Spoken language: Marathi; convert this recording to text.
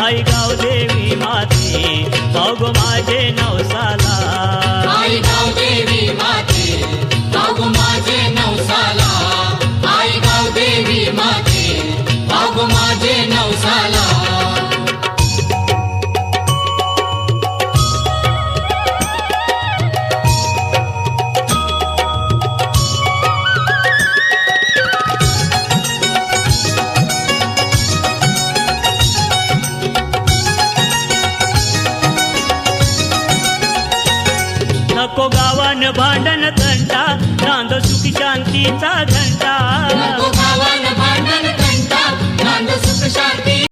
आई गाव देवी माते भाऊ गो माझे नवसाला आई गाव देवी माते भाऊ माझे नवसाला आई गाव देवी माते भाऊ माझे नवसाला नको गावान भांडण तंटा नांद सुख शांतीचा घंटा नको गावान भांडण घंटा नांद सुख शांती